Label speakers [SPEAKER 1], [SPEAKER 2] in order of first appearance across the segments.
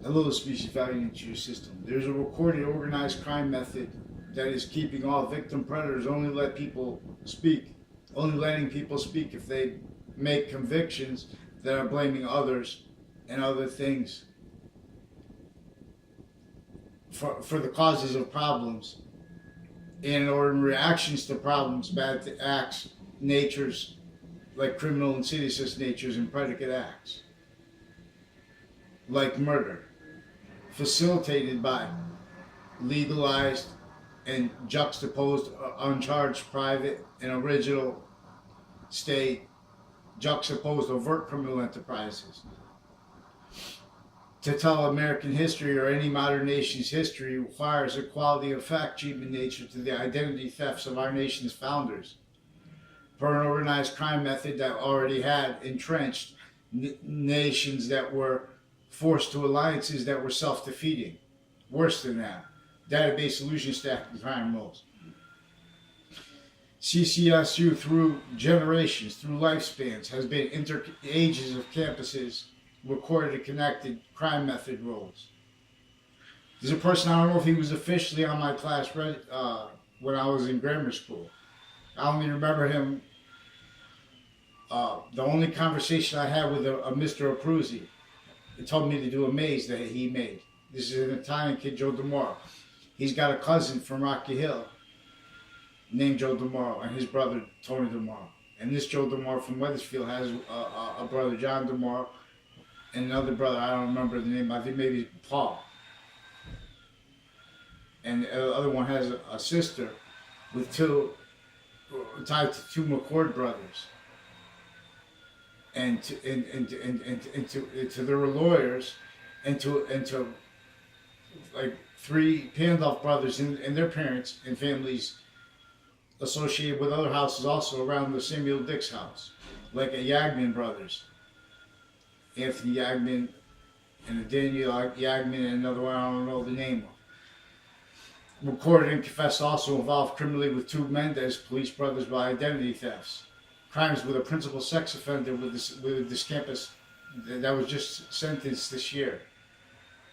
[SPEAKER 1] a little species value nature system. There's a recorded organized crime method that is keeping all victim predators only letting people speak if they make convictions that are blaming others and other things for the causes of problems and or in reactions to problems, bad acts, natures like criminal and seditious natures and predicate acts like murder, facilitated by legalized and juxtaposed uncharged private and original state juxtaposed overt criminal enterprises. To tell American history or any modern nation's history requires a quality of fact cheap in nature to the identity thefts of our nation's founders. Per an organized crime method that already had entrenched nations that were forced to alliances that were self-defeating. Worse than that, database solution stacking crime rules. CCSU through generations, through lifespans, has been ages of campuses recorded and connected crime method roles. There's a person, I don't know if he was officially on my class when I was in grammar school. I only remember him, the only conversation I had with a Mr. Abruzzi. He told me to do a maze that he made. This is an Italian kid, Joe DeMoro. He's got a cousin from Rocky Hill named Joe DeMoro and his brother Tony DeMoro. And this Joe DeMoro from Wethersfield has a brother, John DeMoro, and another brother, I don't remember the name, I think maybe Paul. And the other one has a sister with tied to two McCord brothers. And to their lawyers, and to like three Pandolf brothers and their parents and families associated with other houses also around the Samuel Dix house, like a Yagman brothers, Anthony Yagman and a Daniel Yagman and another one I don't know the name of. Recorded and confessed also involved criminally with two Mendez police brothers by identity thefts. Crimes with a principal sex offender with this campus that was just sentenced this year.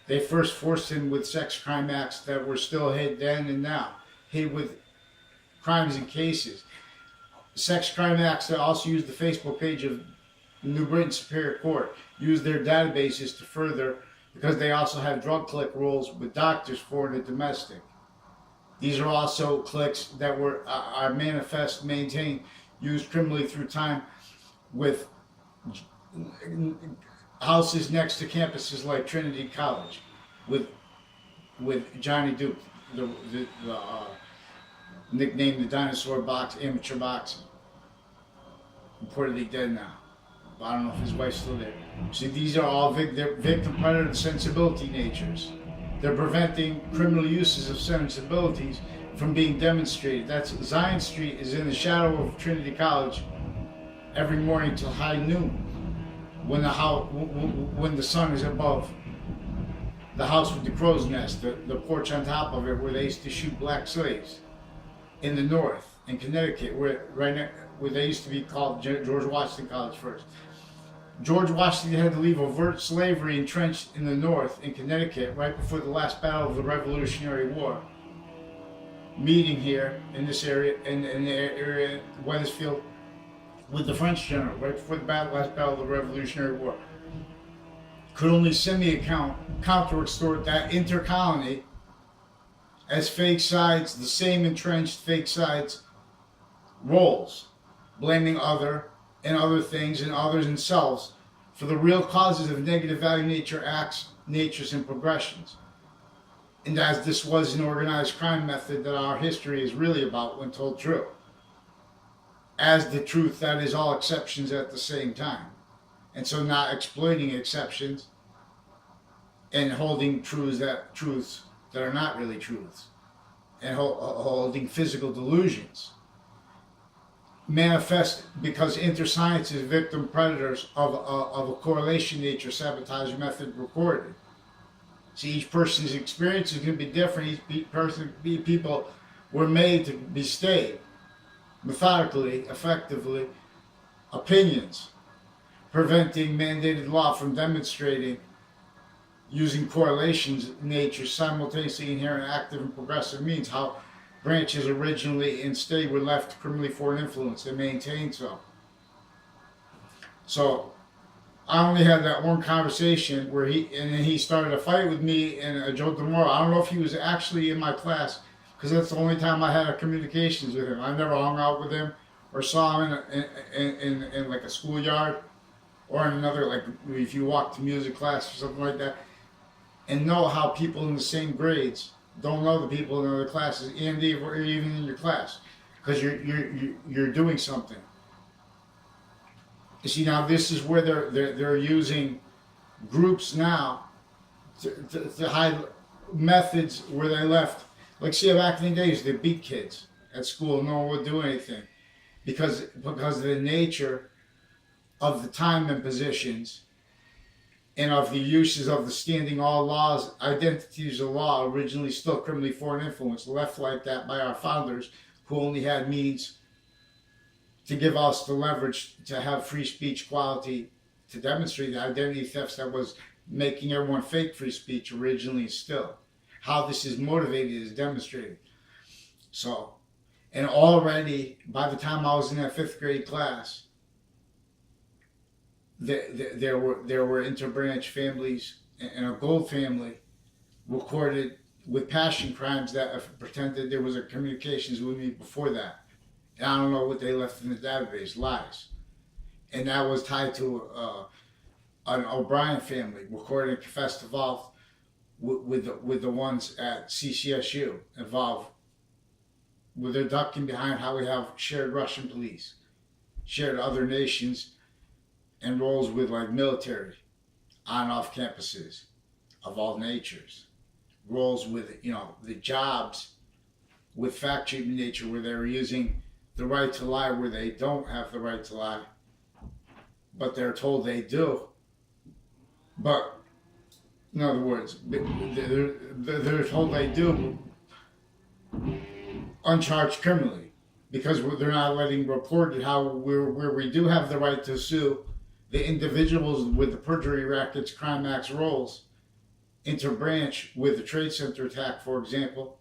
[SPEAKER 1] They first forced him with sex crime acts that were still hid then and now. Hid with crimes and cases. Sex crime acts that also used the Facebook page of New Britain Superior Court. Used their databases to further, because they also have drug click rules with doctors, foreign and domestic. These are also clicks that are manifest, maintained, used criminally through time with houses next to campuses like Trinity College, with Johnny Duke, the nicknamed the Dinosaur Box, amateur boxing. Reportedly dead now. But I don't know if his wife's still there. See, these are all victim predator sensibility natures. They're preventing criminal uses of sensibilities from being demonstrated. That's Zion Street is in the shadow of Trinity College every morning till high noon, when the sun is above the house with the crow's nest, the porch on top of it where they used to shoot black slaves in the north, in Connecticut, where they used to be called George Washington College first. George Washington had to leave overt slavery entrenched in the north, in Connecticut, right before the last battle of the Revolutionary War. Meeting here in this area, in the area of Wethersfield, with the French general, right before the last battle of the Revolutionary War. Could only counter-extort that intercolony as fake sides, the same entrenched fake sides roles, blaming other and other things and others and selves for the real causes of negative value nature acts, natures, and progressions. And as this was an organized crime method that our history is really about when told true. As the truth that is all exceptions at the same time. And so not exploiting exceptions and holding truths that are not really truths. And holding physical delusions. Manifest because interscience is victim predators of a correlation nature sabotage method recorded. See, each person's experience is going to be different. People were made to be stayed methodically, effectively, opinions, preventing mandated law from demonstrating using correlations in nature simultaneously inherent active and progressive means, how branches originally in state were left to criminally foreign influence and maintained so. So I only had that one conversation where he started a fight with me and Joe DeMoro. I don't know if he was actually in my class because that's the only time I had a communications with him. I never hung out with him or saw him in like a schoolyard or in another, like if you walk to music class or something like that, and know how people in the same grades don't know the people in other classes and even in your class because you're doing something. You see, now this is where they're using groups now to hide methods where they left. Like, see, back in the days, they beat kids at school. No one would do anything because of the nature of the time and positions and of the uses of the standing all laws, identities of law, originally still criminally foreign influence, left like that by our founders who only had means to give us the leverage to have free speech quality to demonstrate the identity thefts that was making everyone fake free speech originally still. How this is motivated is demonstrated. So, and already by the time I was in that 5th grade class, there were interbranch families and a gold family recorded with passion crimes that pretended there was a communications with me before that. And I don't know what they left in the database, lies. And that was tied to an O'Brien family, recorded and confessed involved with the ones at CCSU, involved with their ducking behind how we have shared Russian police, shared other nations, and roles with like military on and off campuses of all natures. Roles with, the jobs with fact treatment nature where they were using the right to lie where they don't have the right to lie, but they're told they do. But, in other words, they're told they do uncharged criminally because they're not letting reported how where we do have the right to sue the individuals with the perjury rackets, crime acts roles, interbranch with the Trade Center attack, for example,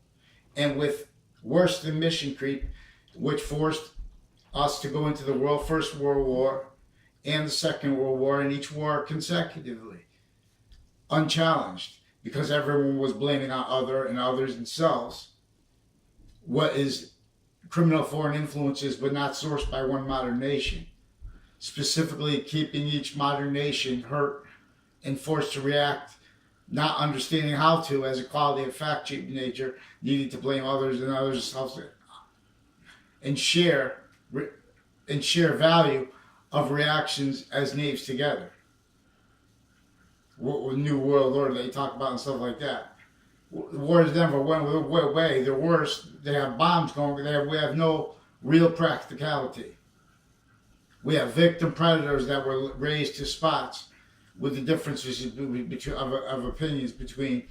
[SPEAKER 1] and with worse than mission creep, which forced us to go into the First World War and the Second World War, and each war consecutively, unchallenged, because everyone was blaming on others themselves what is criminal foreign influences, but not sourced by one modern nation, specifically keeping each modern nation hurt and forced to react, not understanding how to, as a quality of fact cheap nature, needing to blame others and others themselves, and share value of reactions as knaves together. New World Order they talk about and stuff like that. Wars never went away. They're worse. They have bombs going. We have no real practicality. We have victim predators that were raised to spots with the differences of opinions between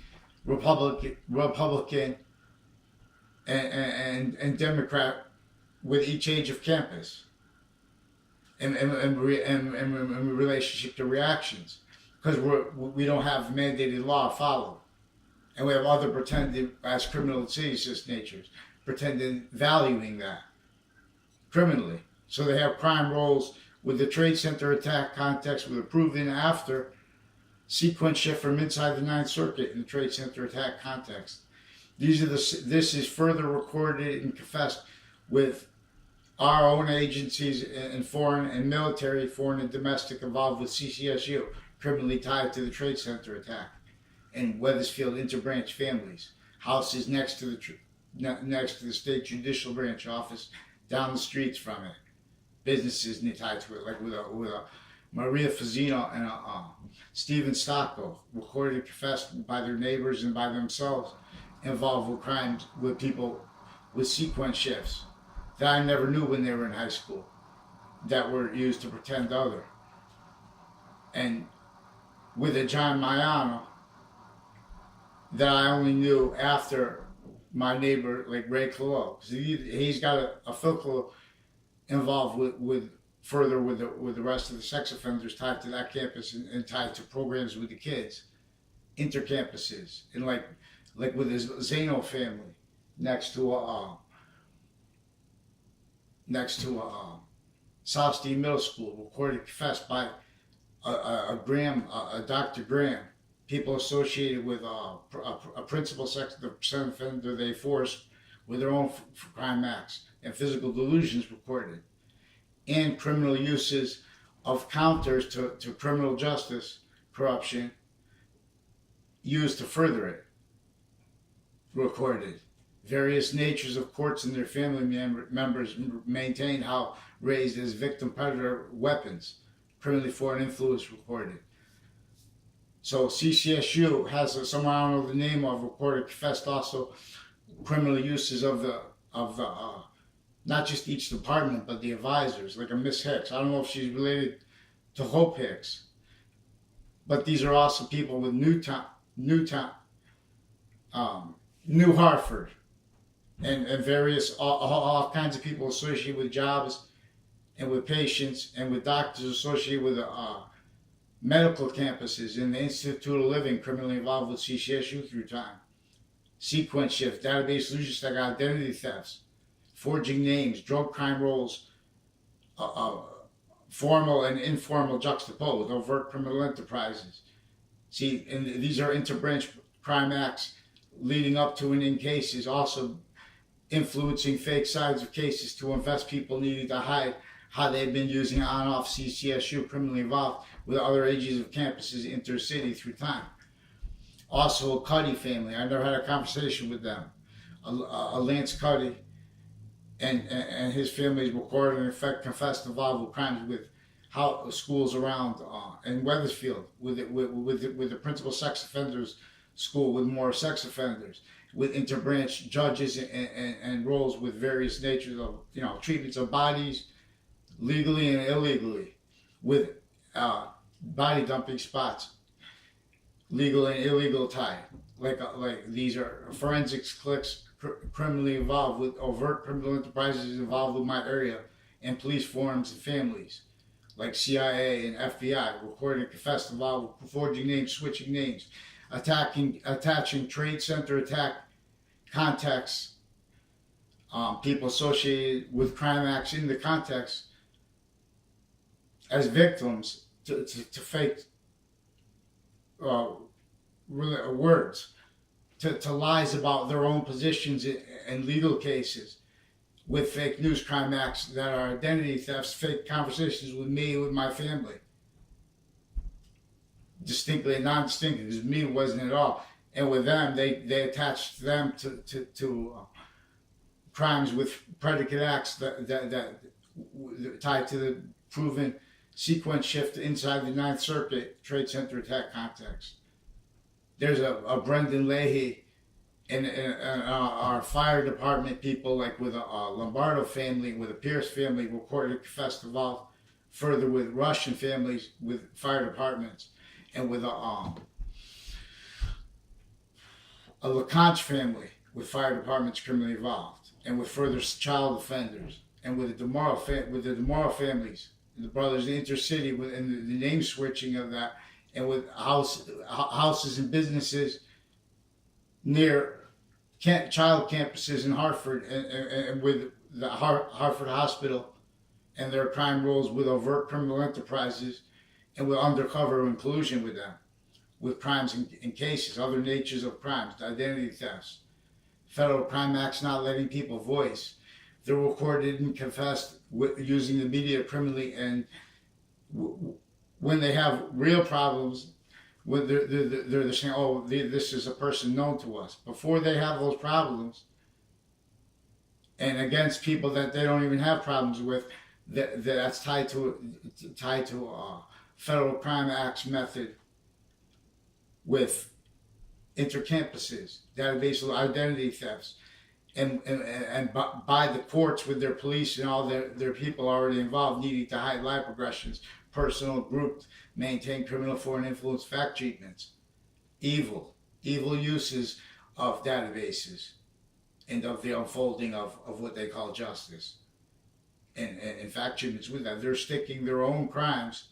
[SPEAKER 1] Republican and Democrat with each age of campus and relationship to reactions, because we don't have mandated law followed, and we have other pretended as criminal and seditious natures pretending valuing that criminally. So they have crime roles with the Trade Center attack context with a proven after sequence shift from inside the Ninth Circuit in the Trade Center attack context. This is further recorded and confessed with our own agencies and foreign and military, foreign and domestic, involved with CCSU, criminally tied to the Trade Center attack, and Weathersfield interbranch families, houses next to the state judicial branch office, down the streets from it, businesses tied to it, like with a Maria Fazzino and Stephen Stocco, recorded and confessed by their neighbors and by themselves, involved with crimes with people with sequence shifts that I never knew when they were in high school, that were used to pretend other. And with a John Maiano that I only knew after my neighbor, like Ray Colo, because he's got a physical involved with the rest of the sex offenders tied to that campus and tied to programs with the kids intercampuses, and like with his Zeno family next to South Street Middle School, recorded confessed by a Dr. Graham, people associated with a principal sex offender they forced with their own crime acts, and physical delusions recorded, and criminal uses of counters to criminal justice corruption used to further it recorded. Various natures of courts and their family members maintained how raised as victim predator weapons, criminally foreign influence recorded. So CCSU has someone I don't know the name of recorded confessed also criminal uses of the not just each department but the advisors, like a Miss Hicks. I don't know if she's related to Hope Hicks, but these are also people with New Hartford, and various all kinds of people associated with jobs and with patients and with doctors associated with medical campuses in the Institute of Living criminally involved with CCSU through time. Sequence shift, database solutions like identity thefts, forging names, drug crime roles, formal and informal juxtaposed, overt criminal enterprises. See, and these are interbranch crime acts leading up to and in cases, also influencing fake sides of cases to invest people needing to hide how they've been using on-off CCSU criminally involved with other agencies of campuses intercity through time. Also a Cuddy family. I never had a conversation with them. A Lance Cuddy and his family is recorded and in fact confessed involved with crimes with how schools around in Weathersfield with the principal sex offenders school with more sex offenders, with interbranch judges and roles with various natures of treatments of bodies legally and illegally, with body dumping spots, legal and illegal tie. Like these are forensics cliques criminally involved with overt criminal enterprises involved with my area, and police forums and families, like CIA and FBI, recorded and confessed involved with forging names, switching names, attaching trade center attack contexts, people associated with crime acts in the context as victims to fake words, to lies about their own positions in legal cases, with fake news crime acts that are identity thefts, fake conversations with me, with my family. Distinctly and non-distinctly, because me wasn't at all. And with them, they attached them to crimes with predicate acts that tied to the proven sequence shift inside the Ninth Circuit Trade Center attack context. There's a Brendan Leahy and our fire department people, like with a Lombardo family, with a Pierce family, recorded confessed involved further with Russian families with fire departments, and with a LaConche family with fire departments criminally involved, and with further child offenders, and with the DeMauro families, and the brothers intercity, and the name switching of that, and with houses and businesses near child campuses in Hartford, and with the Hartford Hospital and their crime roles with overt criminal enterprises, and with undercover in collusion with them, with crimes in cases, other natures of crimes, identity thefts, federal crime acts not letting people voice. They're recorded and confessed using the media criminally, and when they have real problems, they're saying, oh, this is a person known to us. Before they have those problems, and against people that they don't even have problems with, that's tied to federal crime acts method with intercampuses, database identity thefts, and by the courts with their police and all their people already involved needing to hide life progressions, personal, grouped, maintain criminal foreign influence fact treatments, evil uses of databases, and of the unfolding of what they call justice, and fact treatments with that. They're sticking their own crimes.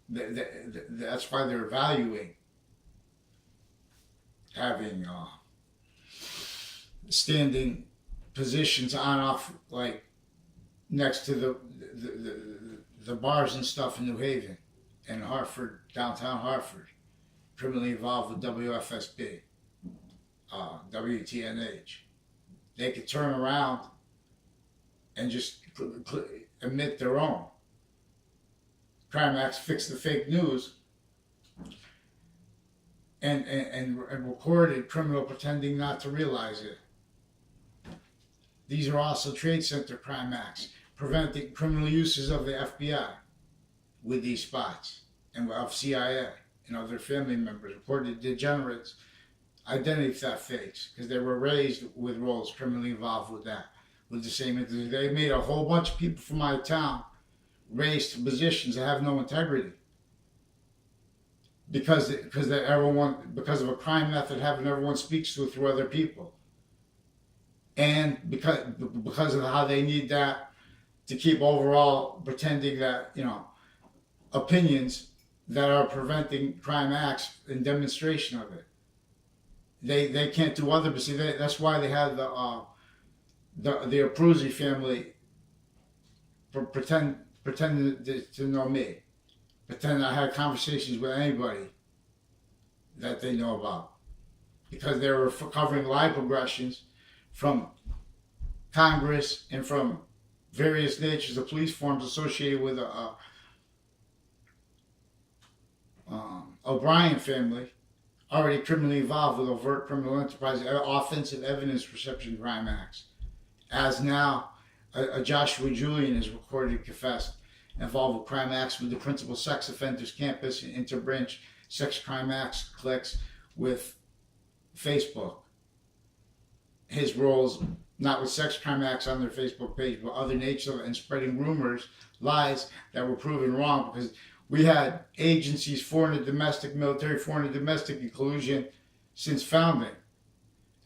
[SPEAKER 1] That's why they're valuing having standing positions on off, like next to the bars and stuff in New Haven and Hartford, downtown Hartford, criminally involved with WFSB, WTNH. They could turn around and just emit their own. Crime Acts fix the fake news and recorded criminal pretending not to realize it. These are also Trade Center crime acts, preventing criminal uses of the FBI with these spots and of CIA and other family members, reported degenerates, identity theft fakes, because they were raised with roles criminally involved with that, with the same entity. They made a whole bunch of people from my town raised to positions that have no integrity because of a crime method having everyone speaks to through other people, and because of how they need that to keep overall pretending that, you know, opinions that are preventing crime acts in demonstration of it. They can't do other, but see, that's why they had the Abruzzi family pretend to know me, pretend I had conversations with anybody that they know about, because they were covering lie progressions from Congress and from various natures of police forms associated with the O'Brien family, already criminally involved with overt criminal enterprise, offensive evidence reception crime acts. As now, a Joshua Julian is recorded confessed involved with crime acts with the principal sex offenders campus and interbranch sex crime acts cliques with Facebook. His roles, not with sex crime acts on their Facebook page, but other nature and spreading rumors, lies that were proven wrong, because we had agencies, foreign and domestic, military, foreign and domestic, in collusion since founding.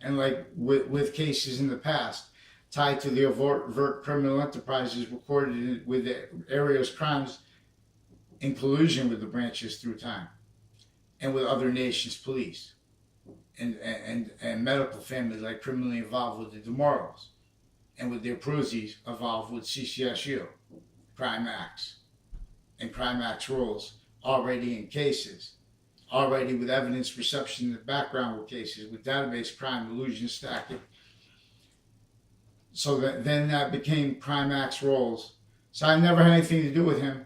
[SPEAKER 1] And like with cases in the past tied to the overt criminal enterprises recorded with the area's crimes in collusion with the branches through time and with other nations' police and medical families, like criminally involved with the DeMorals and with the Apruzzis involved with CCSU, crime acts and crime acts roles already in cases, already with evidence reception in the background with cases, with database crime, illusion stacking. So then that became crime acts roles. So I never had anything to do with him.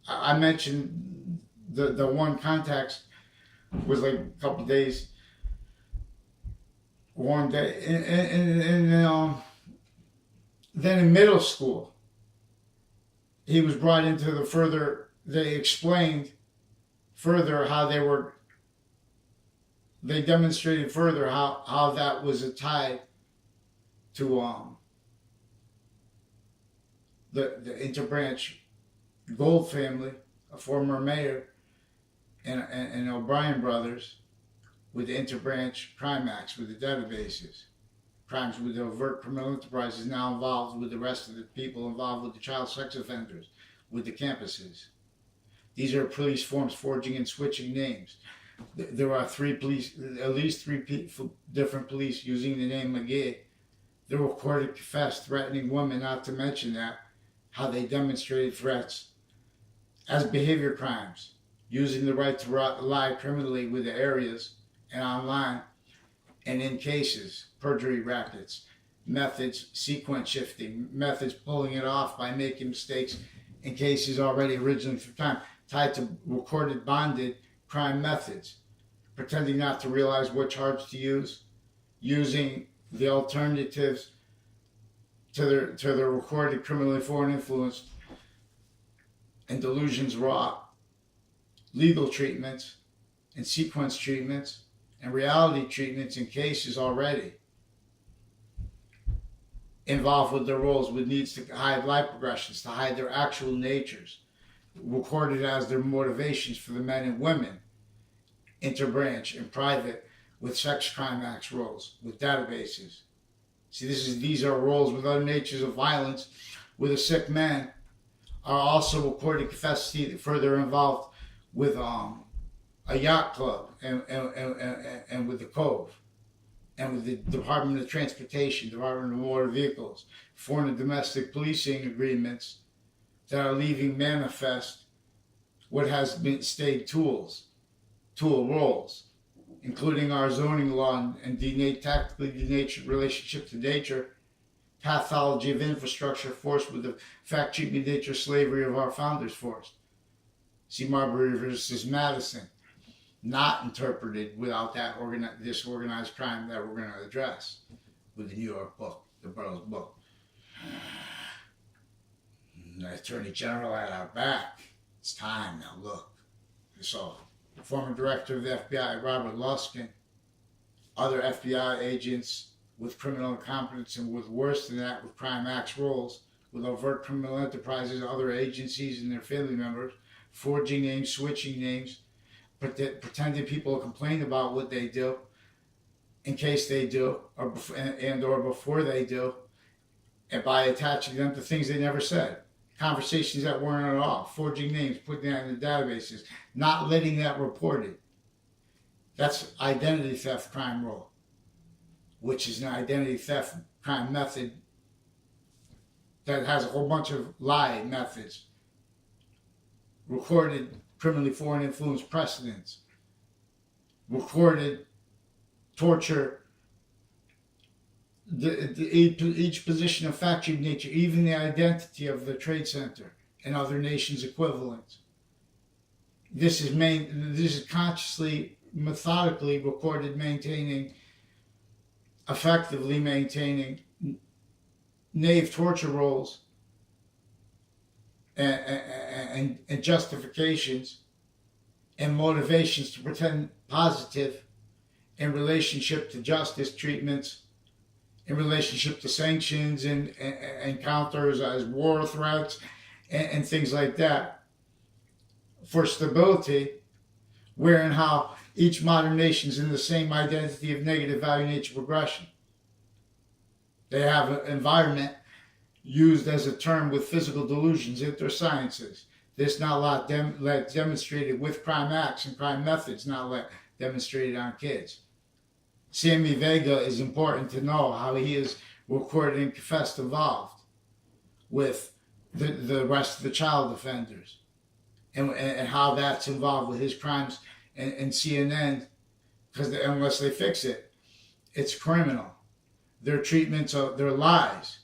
[SPEAKER 1] I mentioned the one contact was like a couple of days, one day, and then in middle school, he was brought into the further, they explained further how they demonstrated further how that was a tie to the interbranch Gold family, a former mayor, and O'Brien brothers, with the interbranch crime acts, with the databases, crimes with the overt criminal enterprises now involved with the rest of the people involved with the child sex offenders, with the campuses. These are police forms forging and switching names. There are at least three different police using the name McGee. They recorded confessed threatening women, not to mention that, how they demonstrated threats as behavior crimes, using the right to lie criminally with the areas and online and in cases, perjury rackets, methods, sequence shifting, methods pulling it off by making mistakes in cases already originally through time, tied to recorded bonded crime methods, pretending not to realize what charge to use, using the alternatives to their recorded criminally foreign influence and delusions raw, legal treatments and sequence treatments and reality treatments in cases already involved with their roles, with needs to hide life progressions, to hide their actual natures, recorded as their motivations for the men and women, interbranch and private, with sex crime acts roles, with databases. See, these are roles with other natures of violence, with a sick man, are also recorded capacity further involved with a yacht club and with the Cove and with the Department of Transportation, Department of Motor Vehicles, foreign and domestic policing agreements that are leaving manifest what has been stayed tool roles, including our zoning law and tactically denatured relationship to nature, pathology of infrastructure forced with the fact-cheating nature slavery of our founders forced. See Marbury versus Madison, not interpreted without that this organized crime that we're going to address with the New York book, the Burroughs book. The Attorney General at our back. It's time now, look. So, former director of the FBI, Robert Luskin, other FBI agents with criminal incompetence and with worse than that, with crime acts roles, with overt criminal enterprises, other agencies and their family members, forging names, switching names, pretending people will complain about what they do in case they do, or before they do, and by attaching them to things they never said. Conversations that weren't at all, forging names, putting that in the databases, not letting that reported. That's identity theft crime role, which is an identity theft crime method that has a whole bunch of lie methods, recorded criminally foreign influence precedents, recorded torture, each position of factual nature, even the identity of the Trade Center and other nations' equivalents. This is consciously, methodically recorded, effectively maintaining knave torture roles and justifications and motivations to pretend positive in relationship to justice treatments, in relationship to sanctions and counters as war threats and things like that, for stability, where and how each modern nation is in the same identity of negative value nature progression. They have an environment used as a term with physical delusions, intersciences. This not demonstrated with crime acts and crime methods, not demonstrated on kids. Sammy Vega is important to know how he is recorded and confessed involved with the rest of the child offenders and how that's involved with his crimes and CNN, because unless they fix it, it's criminal. Their treatments of their lies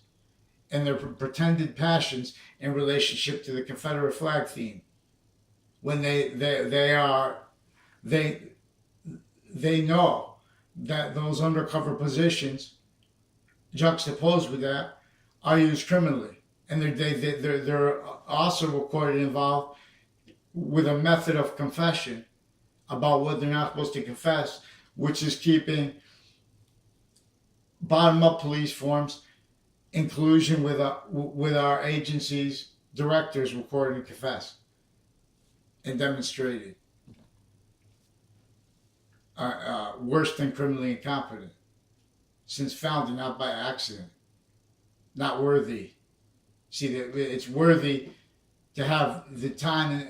[SPEAKER 1] and their pretended passions in relationship to the Confederate flag theme, when they know that those undercover positions juxtaposed with that are used criminally, and they're also recorded involved with a method of confession about what they're not supposed to confess, which is keeping bottom-up police forms in collusion with our agency's directors recorded and confessed and demonstrated. Worse than criminally incompetent, since founded not by accident, not worthy. See, it's worthy to have the time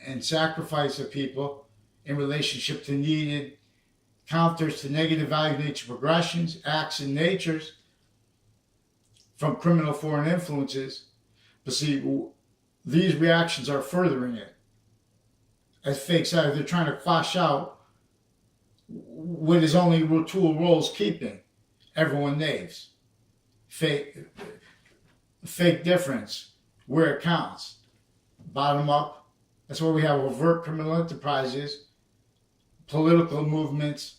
[SPEAKER 1] and sacrifice of people in relationship to needed counters to negative value nature progressions, acts, and natures from criminal foreign influences. But see, these reactions are furthering it. As fake side, they're trying to quash out what is only tool roles keeping everyone knaves. Fake difference where it counts. Bottom up. That's where we have overt criminal enterprises, political movements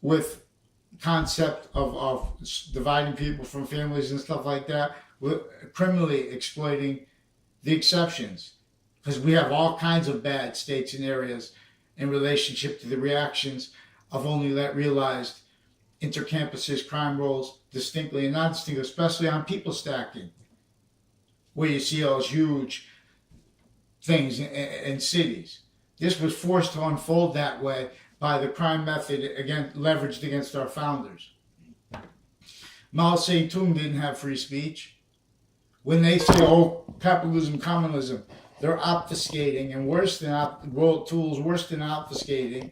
[SPEAKER 1] with concept of dividing people from families and stuff like that, with criminally exploiting the exceptions, because we have all kinds of bad states and areas in relationship to the reactions of only realized intercampuses, crime rolls, distinctly and non-distinctly, especially on people stacking, where you see those huge things in cities. This was forced to unfold that way by the crime method leveraged against our founders. Mao Zedong didn't have free speech. When they say, oh, capitalism, communism, they're obfuscating, and worse than world tools, worse than obfuscating,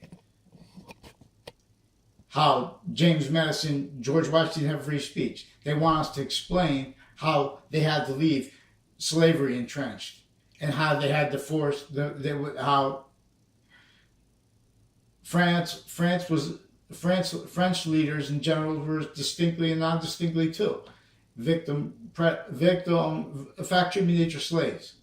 [SPEAKER 1] how James Madison, George Washington have free speech. They want us to explain how they had to leave slavery entrenched, and how they had to force how French leaders in general were distinctly and non-distinctly too factory miniature slaves.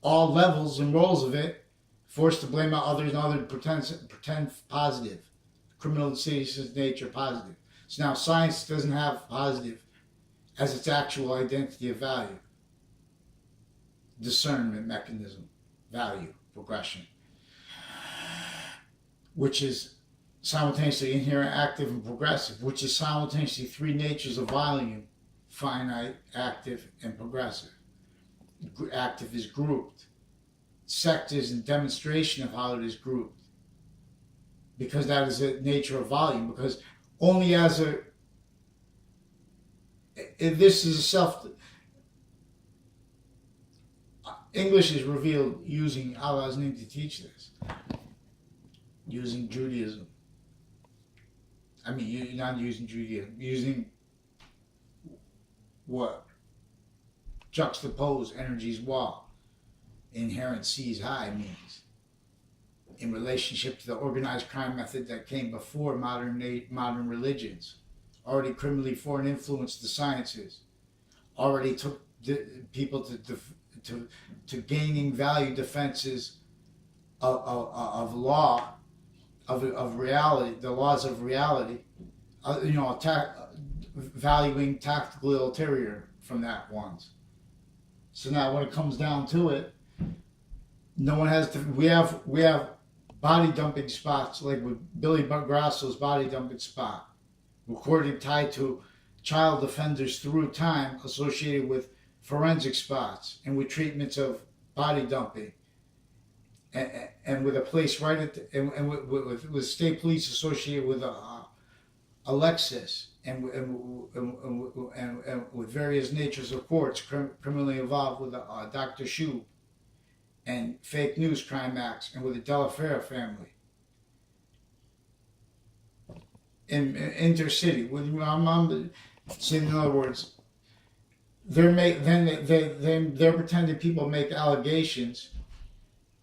[SPEAKER 1] All levels and roles of it, forced to blame out others and others, pretend positive, criminal insidious nature positive. So now science doesn't have positive as its actual identity of value, discernment mechanism, value, progression, which is simultaneously inherent, active, and progressive, which is simultaneously three natures of volume: finite, active, and progressive. Active is grouped. Sect is a demonstration of how it is grouped, because that is the nature of volume. Because only as this is a self. English is revealed using Allah's name to teach this, using Judaism. I mean, you're not using Judaism, using what? Juxtapose energies wall. Inherent sees high means, in relationship to the organized crime method that came before modern religions, already criminally foreign influenced the sciences, already took people to gaining value defenses of law, of reality, the laws of reality, valuing tactical ulterior from that ones. So now when it comes down to it, no one has to, we have body dumping spots, like with Billy Grasso's body dumping spot, recorded tied to child offenders through time, associated with forensic spots and with treatments of body dumping, and with a place right at with state police associated with Alexis, and with various natures of courts criminally involved with Dr. Shub and fake news crime acts, and with the Delaferra family in intercity. In other words, they're pretending people make allegations,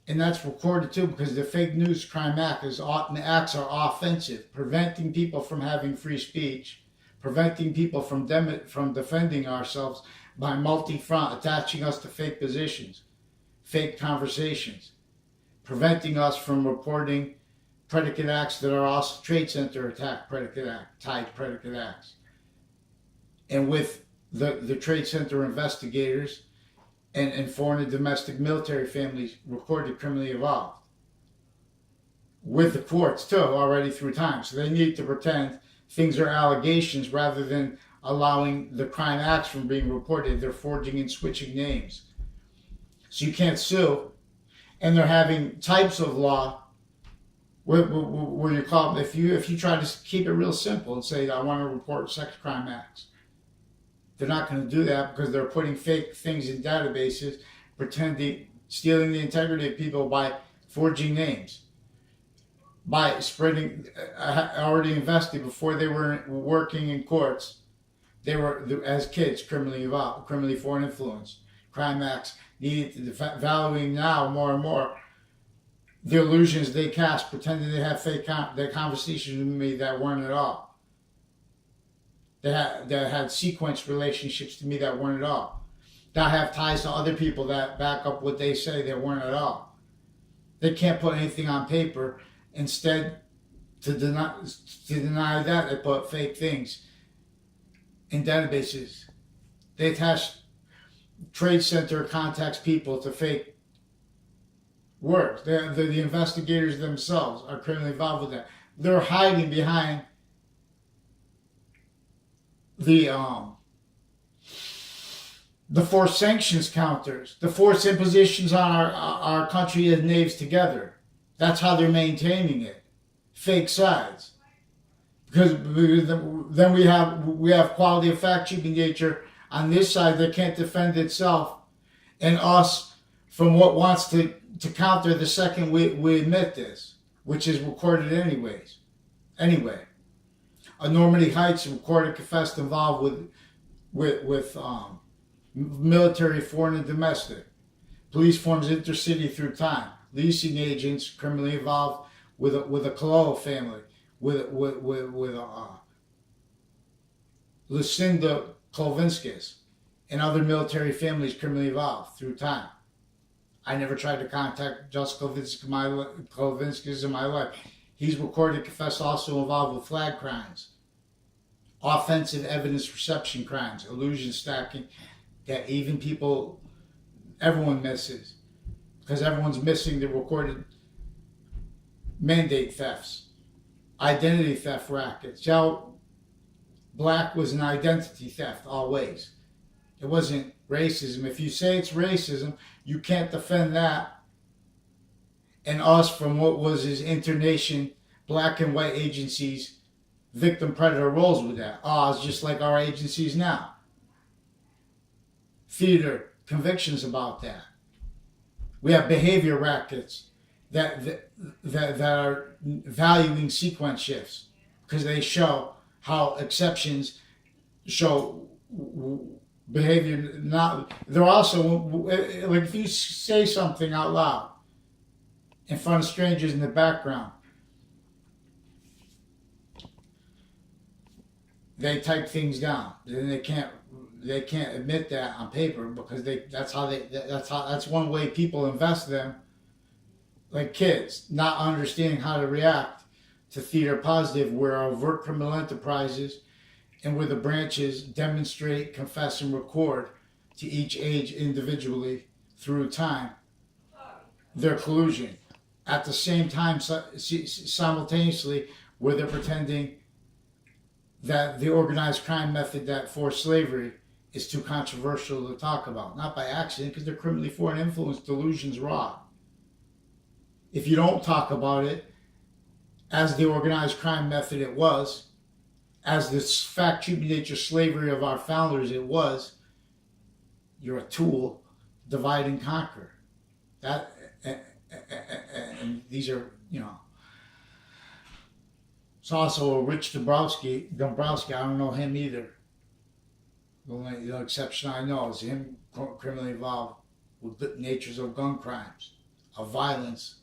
[SPEAKER 1] and that's recorded too, because the fake news crime acts are offensive, preventing people from having free speech, preventing people from defending ourselves by multi-front, attaching us to fake positions, fake conversations, preventing us from reporting predicate acts that are also Trade Center attack tied predicate acts. And with the Trade Center investigators and foreign and domestic military families recorded criminally involved. With the courts too, already through time. So they need to pretend things are allegations rather than allowing the crime acts from being reported. They're forging and switching names. So you can't sue. And they're having types of law where you call, if you try to keep it real simple and say, I want to report sex crime acts, they're not going to do that, because they're putting fake things in databases, stealing the integrity of people by forging names, by spreading, already invested before they were working in courts. They were, as kids, criminally involved, criminally foreign influence, crime acts, needed to valuing now more and more the illusions they cast, pretending they have their conversations with me that weren't at all. That had sequenced relationships to me that weren't at all. That have ties to other people that back up what they say that weren't at all. They can't put anything on paper. Instead, to deny that, they put fake things in databases. They attach Trade Center contacts people to fake words. The investigators themselves are criminally involved with that. They're hiding behind the forced sanctions counters, the forced impositions on our country as knaves together. That's how they're maintaining it. Fake sides. Because then we have quality of fact-checking nature on this side that can't defend itself And us, from what wants to counter the second we admit this, which is recorded anyways. Anyway, a Normandy Heights recorded confessed involved with military, foreign, and domestic. Police forms intercity through time. Leasing agents criminally involved with a Cololo family, with Lucinda Kolvinskis, and other military families criminally involved through time. I never tried to contact Just Kolvinskis in my life. He's recorded confessed also involved with flag crimes, offensive evidence reception crimes, illusion stacking, that even everyone misses, because everyone's missing the recorded mandate thefts, identity theft rackets. Joe Black was an identity theft always. It wasn't racism. If you say it's racism, you can't defend that and us from what was his internation black and white agencies victim predator roles with that. It's just like our agencies now. Theater convictions about that. We have behavior rackets that are valuing sequence shifts because they show how exceptions show behavior. Not they're also like if you say something out loud in front of strangers in the background, they type things down. Then they can't admit that on paper because that's one way people invest them, like kids not understanding how to react to theater positive, where overt criminal enterprises and where the branches demonstrate, confess, and record to each age individually through time their collusion. At the same time, simultaneously, where they're pretending that the organized crime method that forced slavery is too controversial to talk about. Not by accident, because they're criminally foreign influence delusions raw. If you don't talk about it as the organized crime method it was, as the fact treatment nature slavery of our founders it was, you're a tool, divide and conquer. That and these are, it's also a Rich Dombrowski. I don't know him either. The only exception I know is him criminally involved with the natures of gun crimes, of violence,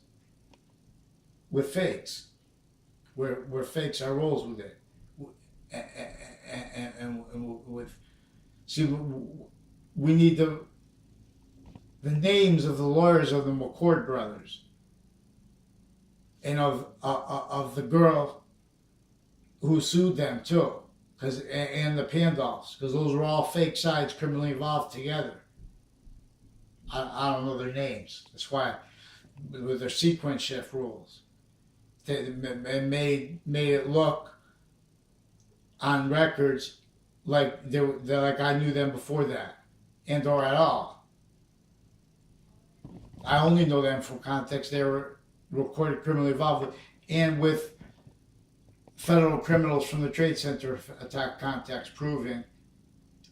[SPEAKER 1] with fakes, where fakes are roles with it, and with we need the names of the lawyers of the McCord brothers and of the girl who sued them too, and the Pandolfs, because those were all fake sides criminally involved together. I don't know their names. That's why with their sequence shift rules, they made it look on records like they're like I knew them before that, and or at all. I only know them from context. They were recorded criminally involved with, and with federal criminals from the Trade Center attack context, proving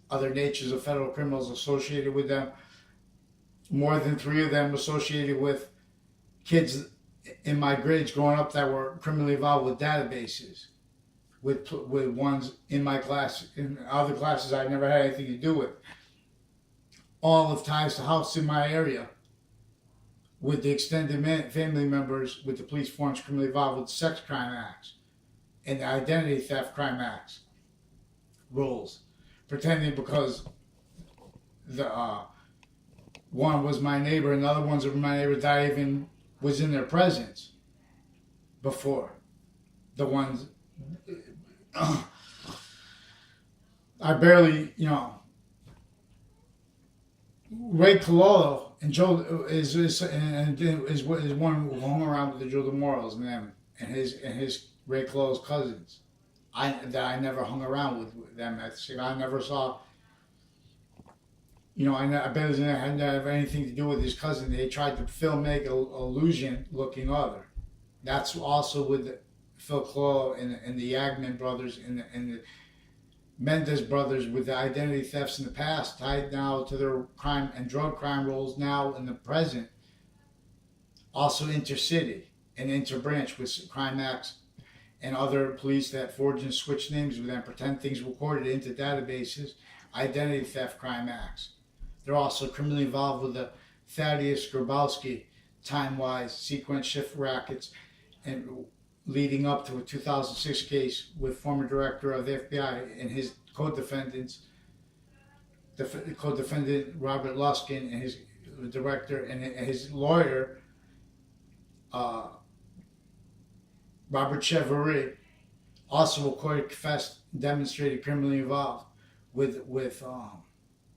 [SPEAKER 1] other natures of federal criminals associated with them. More than 3 of them associated with kids in my grades growing up that were criminally involved with databases, with ones in my class, in other classes I never had anything to do with. All of ties to house in my area, with the extended family members, with the police forms criminally involved with sex crime acts and the identity theft crime acts rules, pretending because the one was my neighbor and the other ones were my neighbor that I even was in their presence before. The ones I barely, Ray Cololo and Joe is one who hung around with the Joe DeMorals and them and his Ray Cololo's cousins. I never hung around with them. I never saw. I bet it hadn't have anything to do with his cousin. They tried to make an illusion-looking other. That's also with Phil Cololo and the Yagman brothers and Mendez brothers with the identity thefts in the past tied now to their crime and drug crime roles now in the present. Also intercity and interbranch with crime acts and other police that forge and switch names with them, pretend things recorded into databases, identity theft crime acts. They're also criminally involved with the Thaddeus Grabowski time-wise sequence shift rackets and leading up to a 2006 case with former director of the FBI and his co-defendants, the co-defendant Robert Luskin and his director and his lawyer, Robert Chevrolet, also recorded, confessed, demonstrated criminally involved with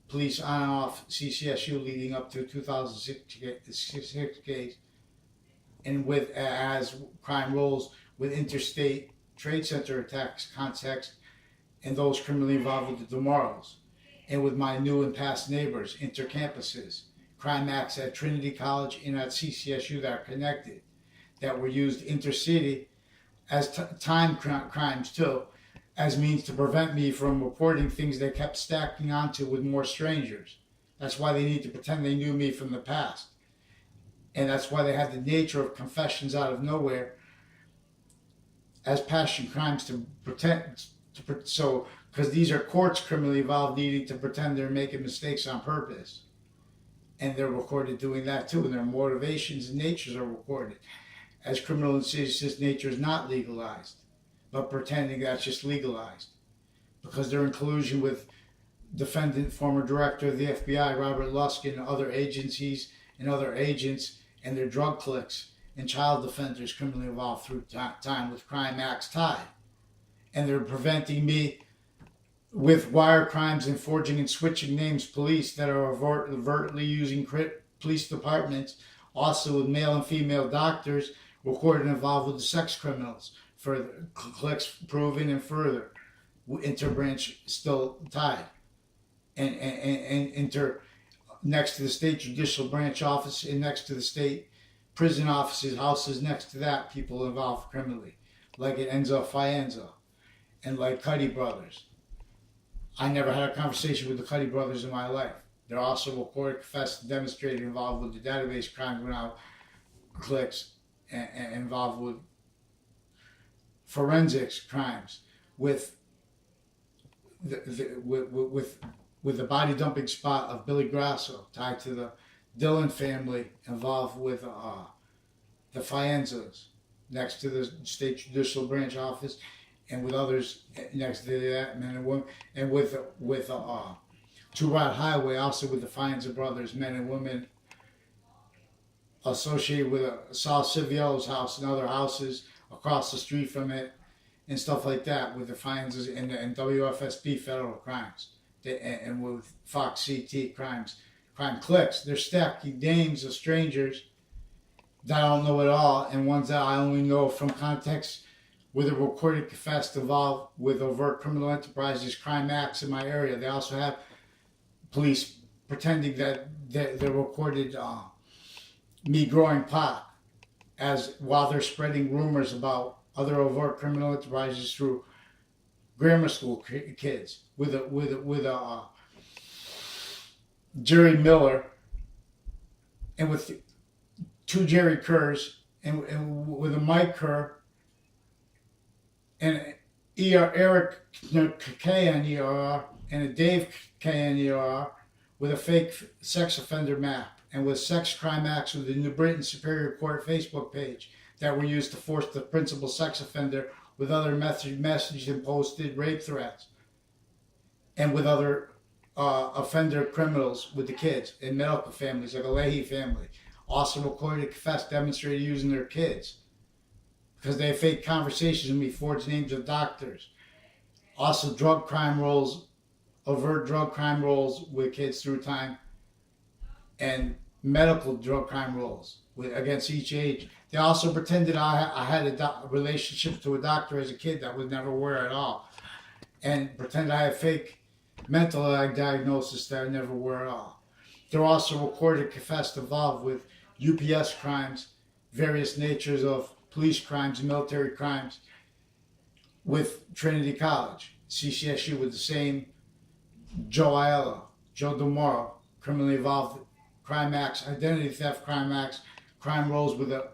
[SPEAKER 1] police on and off CCSU leading up to 2006 case, and with as crime roles with interstate trade center attacks context and those criminally involved with the tomorrows, and with my new and past neighbors, intercampuses, crime acts at Trinity College and at CCSU that are connected, that were used intercity as time crimes too, as means to prevent me from reporting things they kept stacking onto with more strangers. That's why they need to pretend they knew me from the past. And that's why they have the nature of confessions out of nowhere as passion crimes to pretend, so, because these are courts criminally involved needing to pretend they're making mistakes on purpose. And they're recorded doing that too, and their motivations and natures are recorded. As criminal and seditious nature is not legalized, but pretending that's just legalized. Because they're in collusion with defendant, former director of the FBI, Robert Luskin, and other agencies and other agents and their drug cliques and child defenders criminally involved through time with crime acts tied. And they're preventing me with wire crimes and forging and switching names police that are overtly using police departments, also with male and female doctors recorded involved with the sex criminals for cliques proven and further interbranch still tied and next to the state judicial branch office and next to the state prison offices, houses next to that, people involved criminally, like at Enzo Fienzo and like Cuddy brothers. I never had a conversation with the Cuddy brothers in my life. They're also recorded, confessed, and demonstrated involved with the database crimes when I cliques and involved with forensics crimes, with the body dumping spot of Billy Grasso tied to the Dillon family involved with the Fienzos next to the state judicial branch office, and with others next to that, men and women, and with Two Rod Highway, also with the Fienzo brothers, men and women associated with Saul Civiello's house and other houses across the street from it, and stuff like that, with the Fienzos and WFSB federal crimes, and with Fox CT crime cliques. They're stacking names of strangers that I don't know at all, and ones that I only know from context with a recorded confessed involved with overt criminal enterprises, crime acts in my area. They also have police pretending that they recorded me growing pot as while they're spreading rumors about other overt criminal enterprises through grammar school kids with Jerry Miller and with two Jerry Kerrs and with a Mike Kerr and Eric K on ER and a Dave K on ER with a fake sex offender map and with sex crime acts with the New Britain Superior Court Facebook page that were used to force the principal sex offender with other messaged and posted rape threats, and with other offender criminals with the kids in medical families like a Leahy family, also recorded, confessed, demonstrated using their kids because they have fake conversations with me, forged names of doctors. Also drug crime roles, overt drug crime roles with kids through time, and medical drug crime roles against each age. They also pretended I had a relationship to a doctor as a kid that was never were at all, and pretended I had fake mental diagnosis that I never were at all. They're also recorded, confessed, involved with UPS crimes, various natures of police crimes and military crimes with Trinity College. CCSU with the same Joe Aiello, Joe DeMoro, criminally involved crime acts, identity theft crime acts, crime rolls with a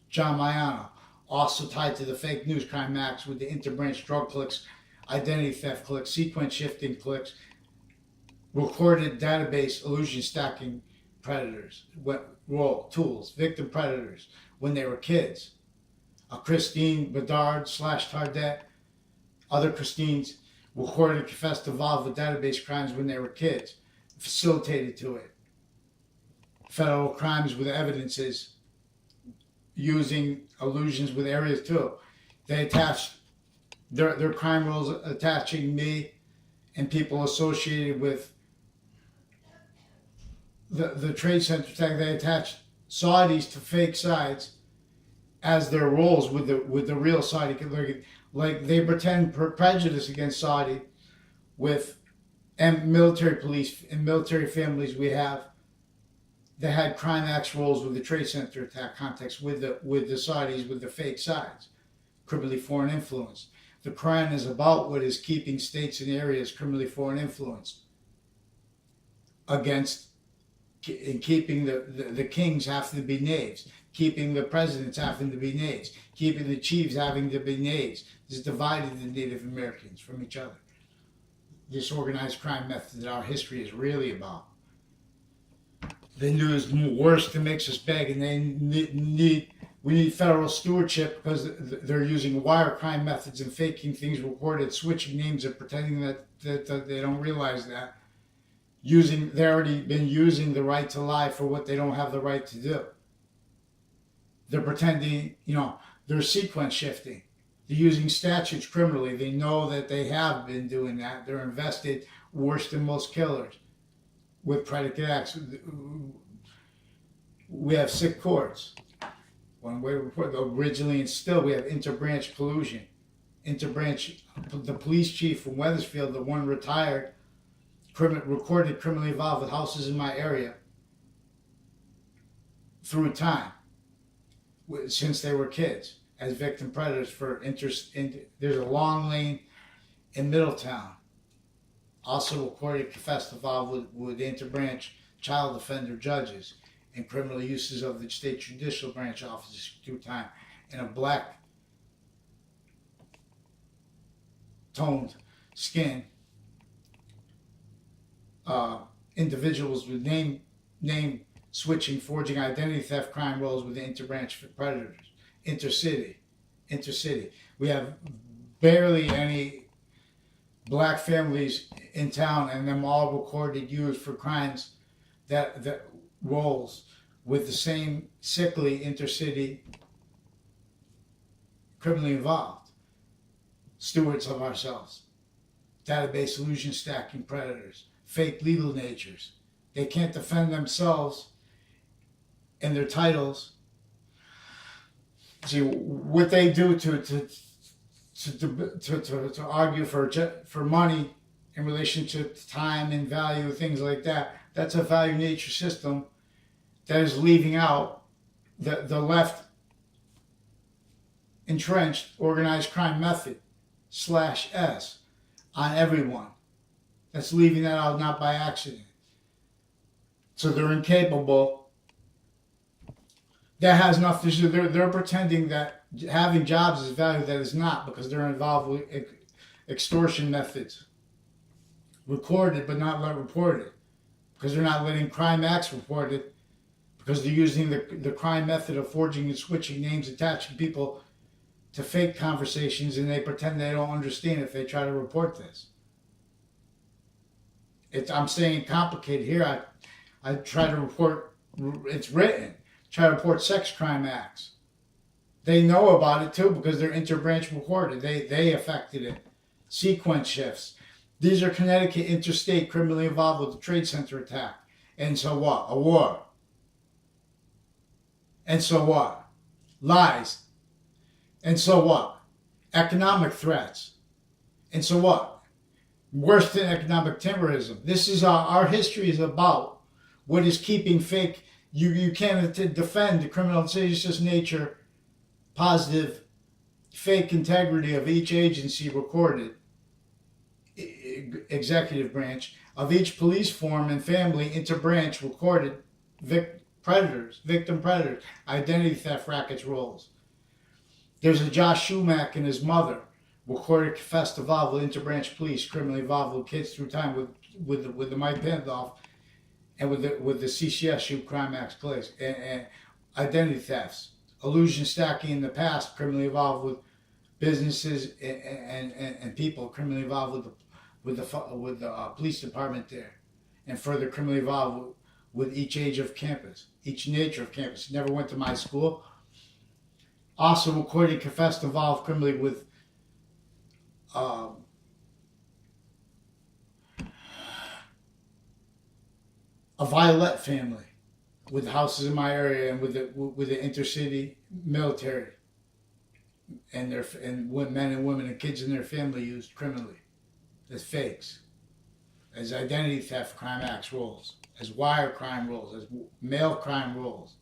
[SPEAKER 1] John Maiano, also tied to the fake news crime acts with the interbranch drug clicks, identity theft clicks, sequence shifting clicks, recorded database illusion stacking predators, role tools, victim predators when they were kids. A Christine Bedard / Tardet, other Christines recorded and confessed involved with database crimes when they were kids, facilitated to it. Federal crimes with evidences using illusions with areas too. They attached their crime rolls attaching me and people associated with the Trade Center attack. They attached Saudis to fake sides as their roles with the real Saudi. Like they pretend prejudice against Saudi with and military police and military families we have that had crime acts roles with the Trade Center attack context with the Saudis with the fake sides, criminally foreign influence. The Quran is about what is keeping states and areas criminally foreign influenced against, and keeping the kings having to be knaves, keeping the presidents having to be knaves, keeping the chiefs having to be knaves. This divided the Native Americans from each other. This organized crime method that our history is really about. They knew it was worse to make us beg, and we need federal stewardship because they're using wire crime methods and faking things recorded, switching names and pretending that they don't realize that. They already been using the right to lie for what they don't have the right to do. They're pretending, they're sequence shifting. They're using statutes criminally. They know that they have been doing that. They're invested worse than most killers with predicate acts. We have sick courts. One way originally and still we have interbranch collusion. The police chief from Wethersfield, the one retired, recorded criminally involved with houses in my area through time since they were kids as victim predators for interest. There's a long lane in Middletown. Also recorded confessed involved with interbranch child offender judges and criminal uses of the state judicial branch officers through time, and a black toned skin individuals with name switching, forging identity theft crime roles with the interbranch predators. Intercity. We have barely any black families in town, and them all recorded used for crimes that roles with the same sickly intercity criminally involved. Stewards of ourselves. Database illusion stacking predators. Fake legal natures. They can't defend themselves and their titles. See what they do to argue for money in relationship to time and value, things like that. That's a value nature system that is leaving out the left entrenched organized crime method /S on everyone. That's leaving that out not by accident. So they're incapable. That has nothing to do. They're pretending that having jobs is value that is not, because they're involved with extortion methods. Recorded but not reported. Because they're not letting crime acts reported. Because they're using the crime method of forging and switching names, attaching people to fake conversations, and they pretend they don't understand if they try to report this. I'm saying complicated here. I try to report, it's written, try to report sex crime acts. They know about it too because they're interbranch recorded. They affected it. Sequence shifts. These are Connecticut interstate criminally involved with the Trade Center attack. And so what? A war. And so what? Lies. And so what? Economic threats. And so what? Worse than economic terrorism. This is our history is about what is keeping fake. You can't defend the criminal seditious nature, positive, fake integrity of each agency recorded executive branch of each police form and family interbranch recorded victim predators, identity theft rackets roles. There's a Josh Schumack and his mother recorded confessed involved with interbranch police, criminally involved with kids through time with the Mike Pandolph and with the CCSU crime acts place and identity thefts, illusion stacking in the past, criminally involved with businesses and people, criminally involved with the police department there, and further criminally involved with each age of campus, each nature of campus. Never went to my school. Also recorded confessed involved criminally with a Violet family, with houses in my area and with the intercity military, and men and women and kids in their family used criminally as fakes, as identity theft crime acts roles, as wire crime roles, as mail crime roles,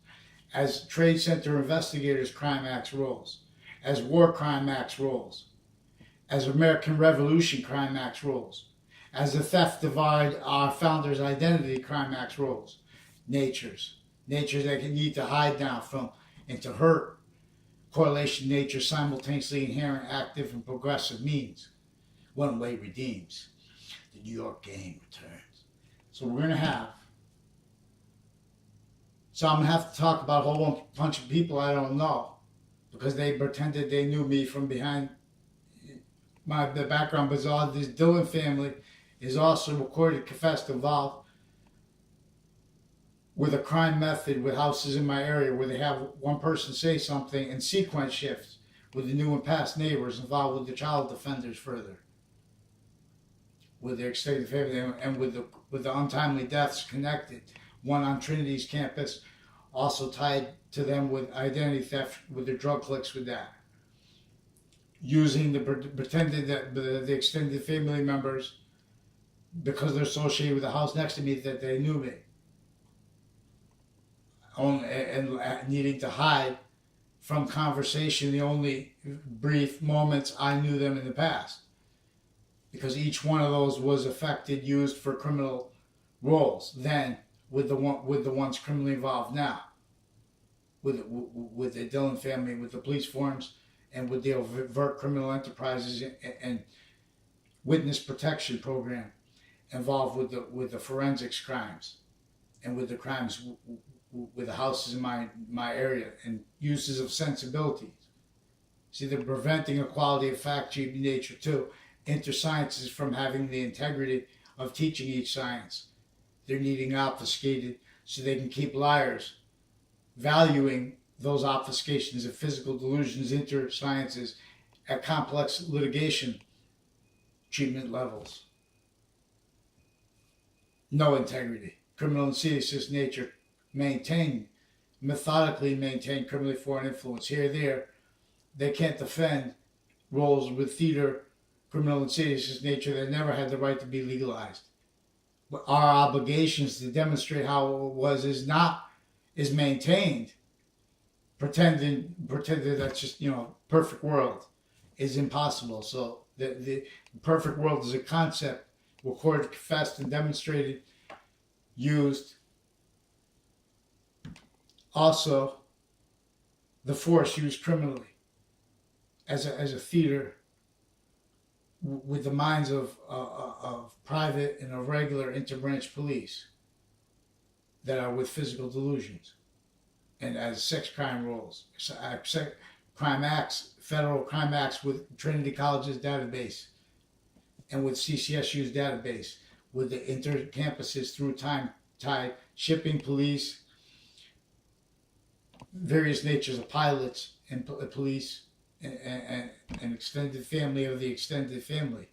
[SPEAKER 1] as trade center investigators crime acts roles, as war crime acts roles, as American Revolution crime acts roles, as the theft divide our founders' identity crime acts roles, natures that can need to hide now from and to hurt correlation nature simultaneously inherent active and progressive means. One way redeems. The New York game returns. So I'm gonna have to talk about a whole bunch of people I don't know because they pretended they knew me from behind the background. But this Dillon family is also recorded confessed involved with a crime method with houses in my area where they have one person say something and sequence shifts with the new and past neighbors involved with the child defenders further, with their extended family and with the untimely deaths connected. One on Trinity's campus, also tied to them with identity theft with the drug clicks with that. Using pretended that the extended family members, because they're associated with the house next to me, that they knew me. And needing to hide from conversation the only brief moments I knew them in the past. Because each one of those was affected, used for criminal roles then with the ones criminally involved now. With the Dillon family, with the police forms, and with the overt criminal enterprises and witness protection program involved with the forensics crimes and with the crimes with the houses in my area and uses of sensibilities. See, they're preventing equality of fact, cheap nature too. Intersciences from having the integrity of teaching each science. They're needing obfuscated so they can keep liars, valuing those obfuscations of physical delusions, intersciences at complex litigation treatment levels. No integrity. Criminal insidious nature methodically maintain criminally foreign influence. Here, there, they can't defend roles with theater, criminal insidious nature that never had the right to be legalized. But our obligations to demonstrate how it was is maintained. Pretending that's just, perfect world is impossible. So the perfect world is a concept recorded, confessed, and demonstrated, used. Also, the force used criminally as a theater with the minds of private and of regular interbranch police that are with physical delusions and as sex crime roles, crime acts, federal crime acts with Trinity College's database and with CCSU's database, with the inter-campuses through time tied, shipping police, various natures of pilots and police, and extended family of the extended family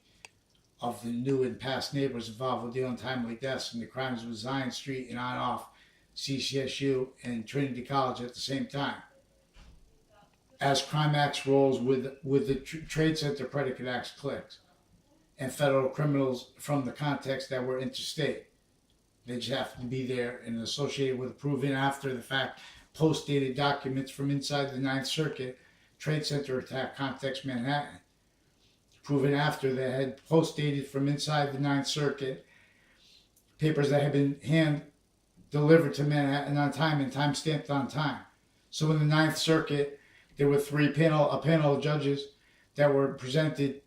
[SPEAKER 1] of the new and past neighbors involved with the untimely deaths and the crimes with Zion Street and on off CCSU and Trinity College at the same time. As crime acts rolls with the trade center predicate acts clicks and federal criminals from the context that were interstate. They just have to be there and associated with proven after the fact post-dated documents from inside the Ninth Circuit Trade Center attack context Manhattan. proven after, that had post-dated from inside the Ninth Circuit, papers that had been hand delivered to Manhattan on time and time stamped on time. So in the Ninth Circuit, there were a panel of judges that were presented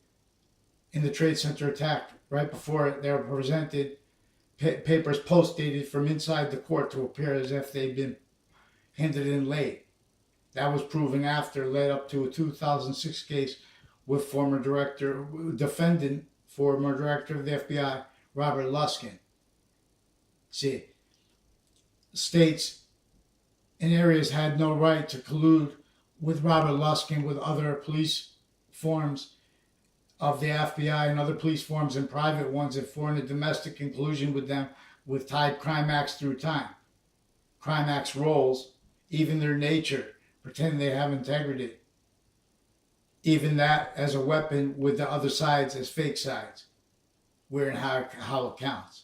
[SPEAKER 1] in the Trade Center attack. Right before it, they were presented papers post-dated from inside the court to appear as if they'd been handed in late. That was proven after, led up to a 2006 case with former director of the FBI, Robert Luskin. See, states and areas had no right to collude with Robert Luskin with other police forms of the FBI and other police forms and private ones in foreign and domestic collusion with them, with tied crime acts through time. Crime acts roles, even their nature, pretending they have integrity. Even that as a weapon with the other sides as fake sides, where and how it counts.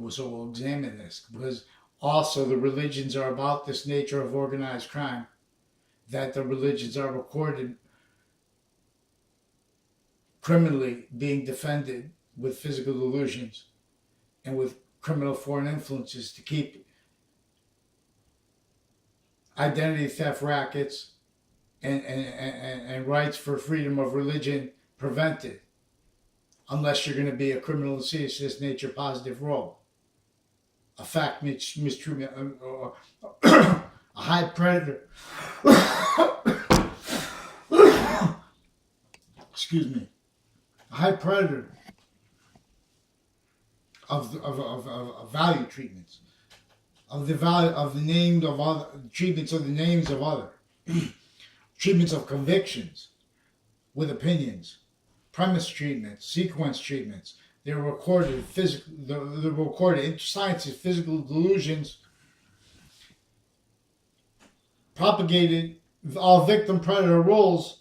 [SPEAKER 1] So we'll examine this, because also the religions are about this nature of organized crime, that the religions are recorded criminally being defended with physical delusions and with criminal foreign influences to keep identity theft rackets and rights for freedom of religion prevented, unless you're going to be a criminal and serious nature positive role. A fact mistreatment, a high predator. Excuse me. A high predator of value treatments, of the value of the names of other treatments of the names of other treatments of convictions with opinions, premise treatments, sequence treatments. They're recorded they're recorded sciences, physical delusions propagated all victim predator roles,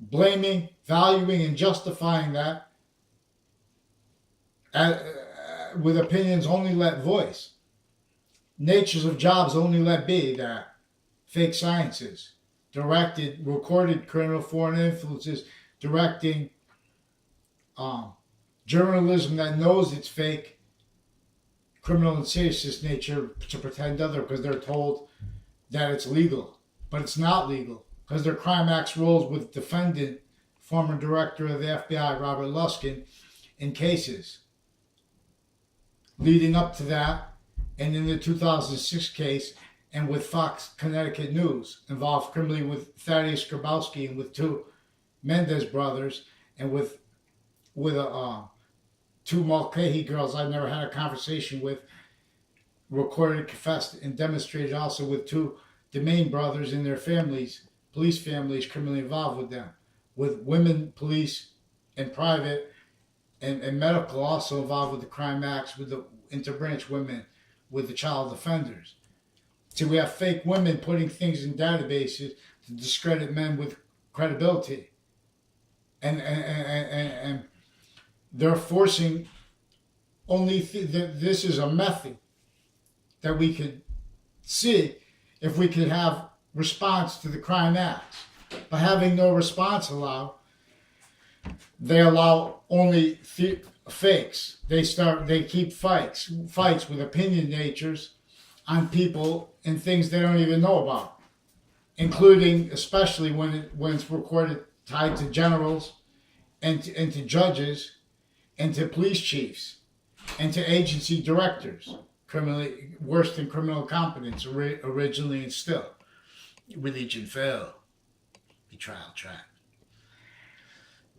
[SPEAKER 1] blaming, valuing, and justifying that with opinions only let voice. Natures of jobs only let be that. Fake sciences, directed, recorded criminal foreign influences, directing journalism that knows it's fake, criminal and serious nature to pretend other, because they're told that it's legal, but it's not legal, because their crime acts roles with defendant, former director of the FBI, Robert Luskin, in cases leading up to that, and in the 2006 case, and with Fox Connecticut News, involved criminally with Thaddeus Grabowski and with two Mendez brothers, and with two Mulcahy girls I've never had a conversation with, recorded, confessed, and demonstrated also with two DeMaine brothers and their families, police families criminally involved with them, with women police and private and medical also involved with the crime acts, with the interbranch women, with the child offenders. So we have fake women putting things in databases to discredit men with credibility. And they're forcing only, this is a method that we could see if we could have response to the crime acts. By having no response allowed, they allow only fakes. They keep fights with opinion natures on people and things they don't even know about, including, especially when it's recorded, tied to generals and to judges and to police chiefs and to agency directors, criminally worse than criminal competence originally and still. Religion fell. Be trial track.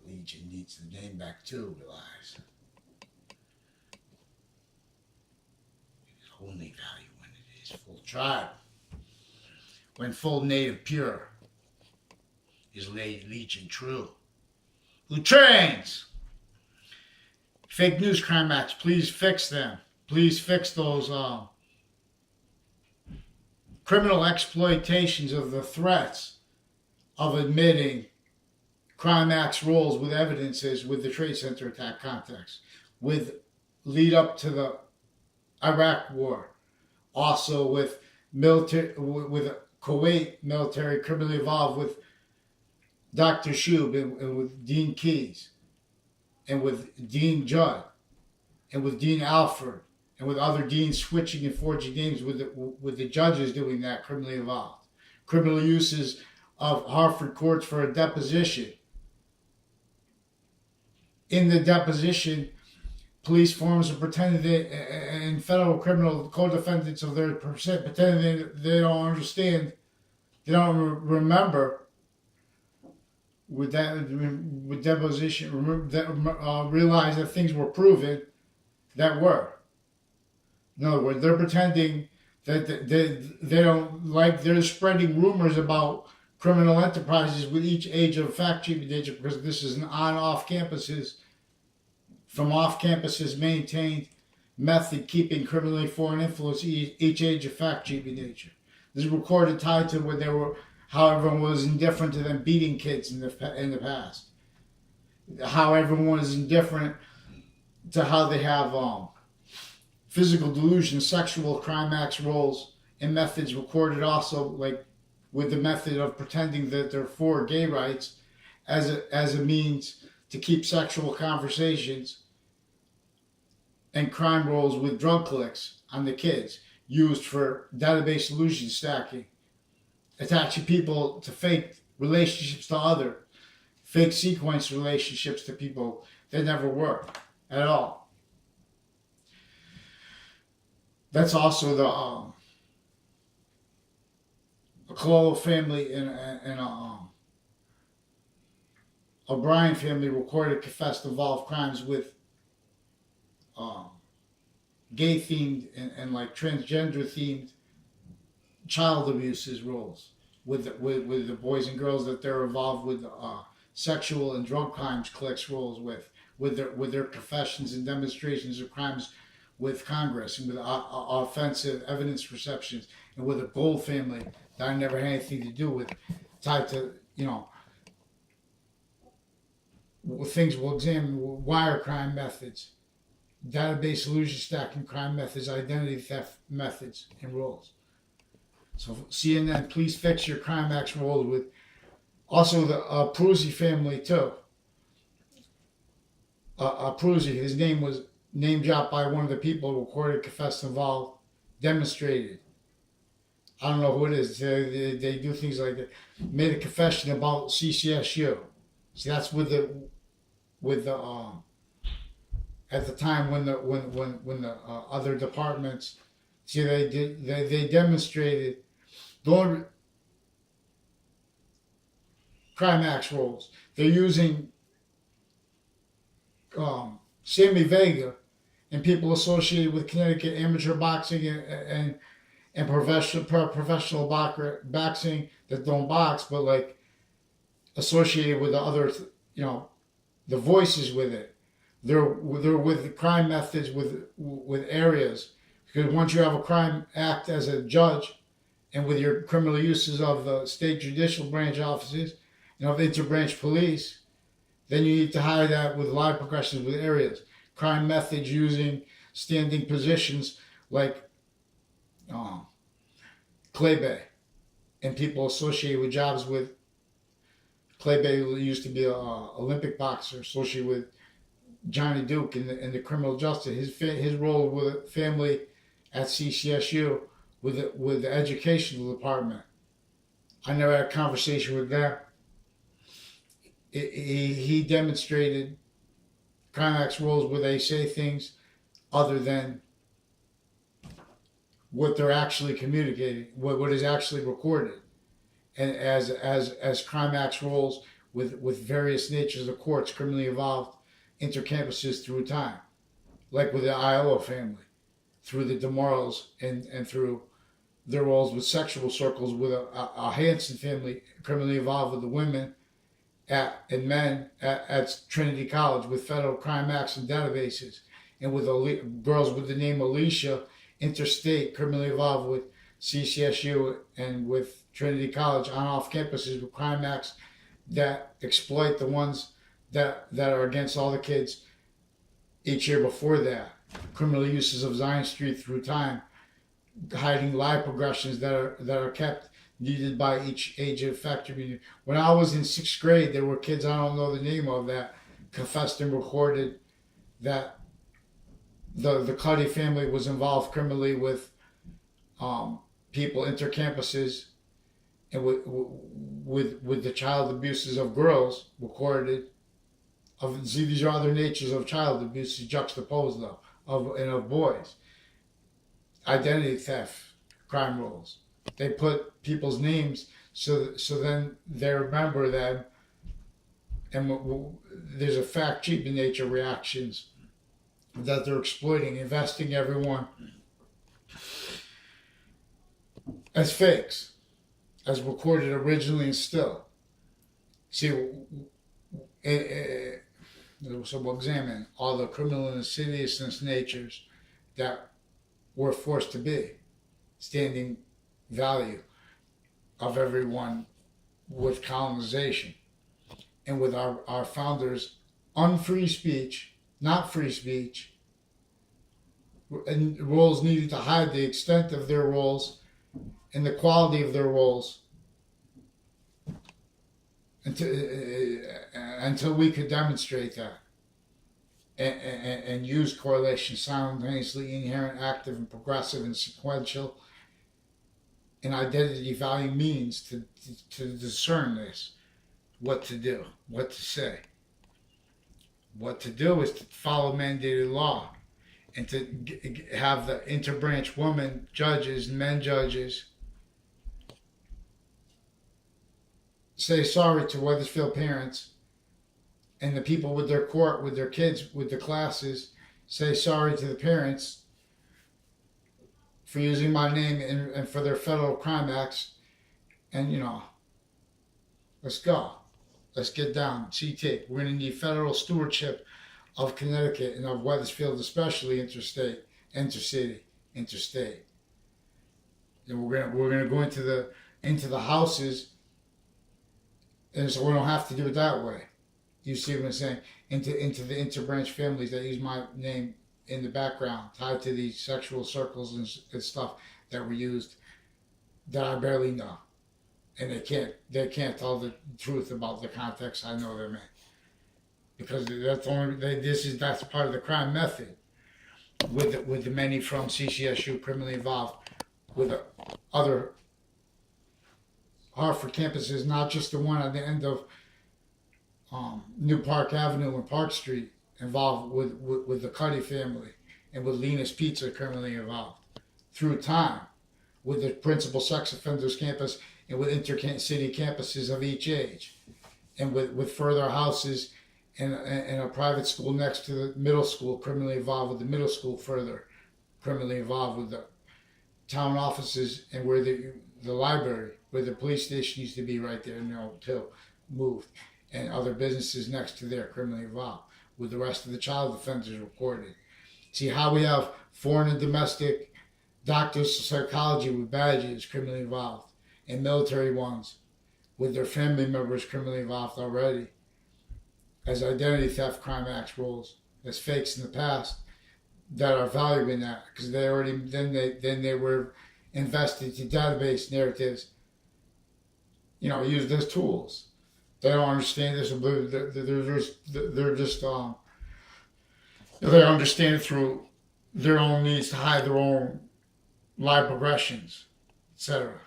[SPEAKER 1] Legion needs the name back too, realize. Its only value when it is full tribe. When full native pure is Legion true. Who trains? Fake news crime acts, please fix them. Please fix those criminal exploitations of the threats of admitting crime acts roles with evidences with the Trade Center attack context, with lead up to the Iraq war, also with military, with Kuwait military criminally involved with Dr. Shub and with Dean Keyes and with Dean Judd and with Dean Alford and with other deans switching and forging names with the judges doing that criminally involved. Criminal uses of Hartford courts for a deposition. In the deposition, police forms are pretending and federal criminal co-defendants of their pretending they don't understand, they don't remember with deposition, realize that things were proven that were. In other words, they're pretending that they don't like, they're spreading rumors about criminal enterprises with each age of fact sheet nature because this is an on-off campuses, from off campuses maintained method keeping criminally foreign influence each age of fact sheet nature. This is recorded tied to when they were, how everyone was indifferent to them beating kids in the past. How everyone was indifferent to how they have physical delusion, sexual crime acts, roles, and methods recorded also, like with the method of pretending that they're for gay rights as a means to keep sexual conversations, and crime roles with drug clicks on the kids used for database solution stacking, attaching people to fake relationships to other, fake sequence relationships to people that never were at all. That's also the Cololo family and O'Brien family recorded, confessed, involved crimes with gay themed and like transgender themed child abuses roles with the boys and girls that they're involved with sexual and drug crimes cliques roles with their confessions and demonstrations of crimes with Congress and with offensive evidence receptions, and with a Gold family that I never had anything to do with, tied to, things we'll examine: wire crime methods, database solution stacking crime methods, identity theft methods, and roles. So CNN, please fix your crime acts roles with also the Pruzzi family too. Pruzzi, his name was name dropped by one of the people who recorded, confessed, involved, demonstrated. I don't know who it is. They do things like that. Made a confession about CCSU. See, that's with the at the time when the other departments. See, they demonstrated the crime acts roles. They're using Sammy Vega and people associated with Connecticut amateur boxing and professional boxing that don't box, but like associated with the other, the voices with it. They're with the crime methods with areas, because once you have a crime act as a judge, and with your criminal uses of the state judicial branch offices and of interbranch police, then you need to hire that with live progressions with areas. Crime methods using standing positions like Clay Bay and people associated with jobs with Clay Bay, who used to be an Olympic boxer associated with Johnny Duke in the criminal justice. His role with a family at CCSU with the educational department. I never had a conversation with them. He demonstrated crime acts roles where they say things other than what they're actually communicating, what is actually recorded, and as crime acts roles with various natures of courts criminally involved intercampuses through time, like with the ILO family, through the DeMorals and through their roles with sexual circles, with a Hanson family criminally involved with the women and men at Trinity College with federal crime acts and databases, and with girls with the name Alicia, interstate, criminally involved with CCSU and with Trinity College on off campuses with crime acts that exploit the ones that are against all the kids each year before that. Criminal uses of Zion Street through time, hiding live progressions that are kept needed by each age effector. When I was in 6th grade, there were kids I don't know the name of that confessed and recorded that the Cuddy family was involved criminally with people intercampuses and with the child abuses of girls recorded. See, these are other natures of child abuse juxtaposed of boys. Identity theft, crime rules. They put people's names so then they remember them, and there's a fact cheap in nature reactions that they're exploiting, investing everyone as fakes, as recorded originally and still. See, so we'll examine all the criminal and insidiousness natures that we're forced to be, standing value of everyone with colonization and with our founders' unfree speech, not free speech, and roles needed to hide the extent of their roles and the quality of their roles until we could demonstrate that and use correlation simultaneously inherent, active, and progressive and sequential and identity value means to discern this, what to do, what to say. What to do is to follow mandated law and to have the interbranch women judges and men judges say sorry to Weathersfield parents and the people with their court, with their kids, with the classes, say sorry to the parents for using my name and for their federal crime acts. And, let's go. Let's get down. CT. We're going to need federal stewardship of Connecticut and of Weathersfield, especially interstate, intercity, interstate. And we're gonna go into the houses, and so we don't have to do it that way. You see what I'm saying? Into the interbranch families that use my name in the background, tied to these sexual circles and stuff that were used that I barely know. And they can't tell the truth about the context I know them in, because that's part of the crime method with the many from CCSU criminally involved with the other Hartford campuses, not just the one at the end of New Park Avenue and Park Street, involved with the Cuddy family and with Lena's Pizza criminally involved through time, with the principal sex offenders campus and with inter-city campuses of each age, and with further houses and a private school next to the middle school criminally involved with the middle school, further criminally involved with the town offices and where the library, where the police station used to be right there now too, moved, and other businesses next to there criminally involved, with the rest of the child offenders recorded. See how we have foreign and domestic doctors of psychology with badges criminally involved, and military ones with their family members criminally involved already, as identity theft crime acts rules, as fakes in the past that are valuable in that, because they already then they were invested to database narratives, used as tools. They don't understand this. They're just they understand it through their own needs to hide their own live progressions, etc.